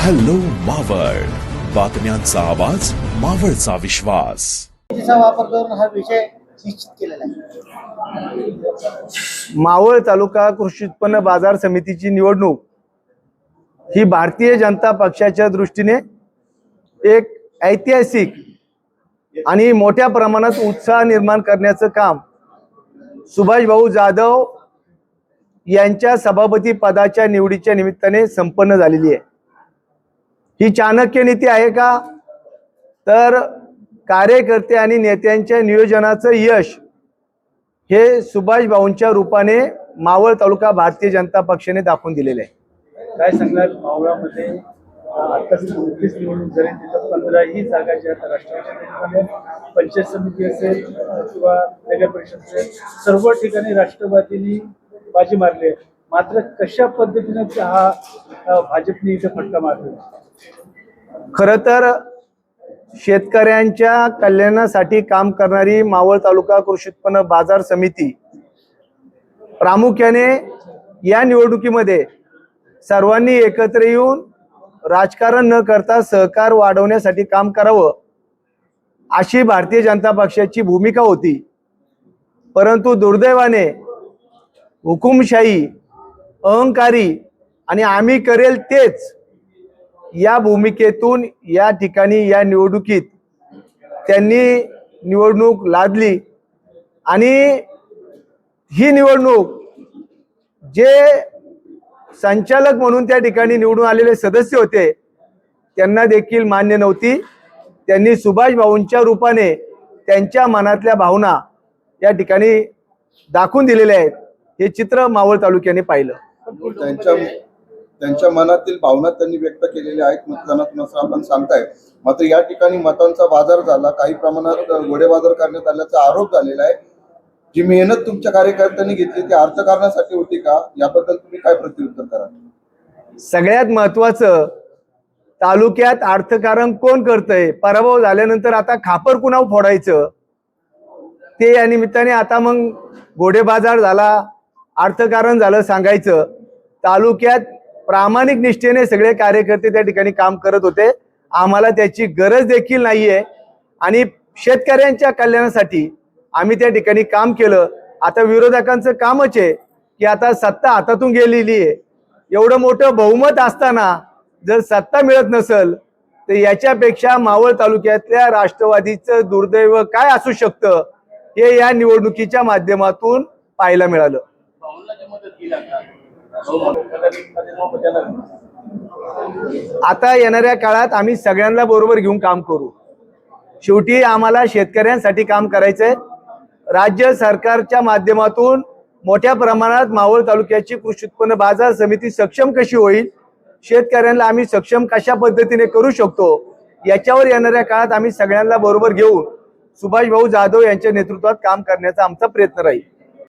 Hello Maval, बातम्यांचा आवाज, मावळचा विश्वास. तिचा वापर करून हा विषय निश्चित केलेला आहे. मावळ तालुका कृषी उत्पन्न बाजार समितीची निवडणूक ही भारतीय जनता पक्षाच्या दृष्टीने एक ऐतिहासिक आणि मोठ्या प्रमाणात उत्साह निर्माण करण्याचं काम सुभाष भाऊ जाधव यांच्या सभापती पदाच्या निवडीच्या निमित्ताने संपन्न झालेली आहे. ही चाणक्य नीती आहे का, तर कार्यकर्ते आणि नेत्यांच्या नियोजनाचं यश हे सुभाष भाऊंच्या रूपाने मावळ तालुका भारतीय जनता पक्षाने दाखवून दिलेले आहे. काय सांगणार मावळामध्ये आता 29 निवडणूक झाली, तिथं 15ही जागा ज्या राष्ट्रवादीमध्ये पंचायत समिती असेल किंवा नगर परिषद असेल, सर्व ठिकाणी राष्ट्रवादीने बाजी मारली आहे. मात्र कशा पद्धतीने हा भाजपने इथे फटका मारला? खरं तर शेतकऱ्यांच्या कल्याणासाठी काम करणारी मावळ तालुका कृषी उत्पन्न बाजार समिती प्रामुख्याने या निवडणुकीमध्ये सर्वांनी एकत्र येऊन राजकारण न करता सहकार वाढवण्यासाठी काम करावं अशी भारतीय जनता पक्षाची भूमिका होती. परंतु दुर्दैवाने हुकुमशाही, अहंकारी आणि आम्ही करेल तेच या भूमिकेतून या ठिकाणी या निवडणुकीत त्यांनी निवडणूक लादली आणि ही निवडणूक जे संचालक म्हणून त्या ठिकाणी निवडून आलेले सदस्य होते त्यांना देखील मान्य नव्हती. त्यांनी सुभाष भाऊंच्या रूपाने त्यांच्या मनातल्या भावना या ठिकाणी दाखवून दिलेल्या आहेत. हे चित्र मावळ तालुक्याने पाहिलं. त्यांच्या मनातील भावना त्यांनी व्यक्त केलेल्या आहेत मतदानातून असं आपण सांगताय. मात्र या ठिकाणी मतांचा बाजार झाला, काही प्रमाणात घोडेबाजार करण्यात आल्याचा आरोप झालेला आहे. जी मेहनत तुमच्या कार्यकर्त्यांनी घेतली ती अर्थकारणासाठी होती का, याबद्दल तुम्ही काय प्रत्युत्तर कराल? सगळ्यात महत्वाचं, तालुक्यात अर्थकारण कोण करतंय, पराभव झाल्यानंतर आता खापर कुणावर फोडायचं ते या निमित्ताने आता मग घोडेबाजार झाला, अर्थकारण झालं सांगायचं. तालुक्यात प्रामाणिक निष्ठेने सगळे कार्यकर्ते त्या ठिकाणी काम करत होते. आम्हाला त्याची गरज देखील नाहीये आणि शेतकऱ्यांच्या कल्याणासाठी आम्ही त्या ठिकाणी काम केलं. आता विरोधकांचं कामच आहे की आता सत्ता हातातून गेलेली आहे, एवढं मोठं बहुमत असताना जर सत्ता मिळत नसेल तर याच्यापेक्षा मावळ तालुक्यातल्या राष्ट्रवादीचं दुर्दैव काय असू शकतं हे या निवडणुकीच्या माध्यमातून पाहायला मिळालं. आता येणाऱ्या काळात आम्ही सगळ्यांना बरोबर घेऊन काम करू. शेवटी आम्हाला शेतकऱ्यांसाठी काम करायचंय. राज्य सरकारच्या माध्यमातून मोठ्या प्रमाणात मावळ तालुक्याची कृषी उत्पन्न बाजार समिती सक्षम कशी होईल, शेतकऱ्यांना आम्ही सक्षम कशा पद्धतीने करू शकतो, याच्यावर येणाऱ्या काळात आम्ही सगळ्यांना बरोबर घेऊन सुभाष भाऊ जाधव यांच्या नेतृत्वात काम करण्याचा आमचा प्रयत्न राहील.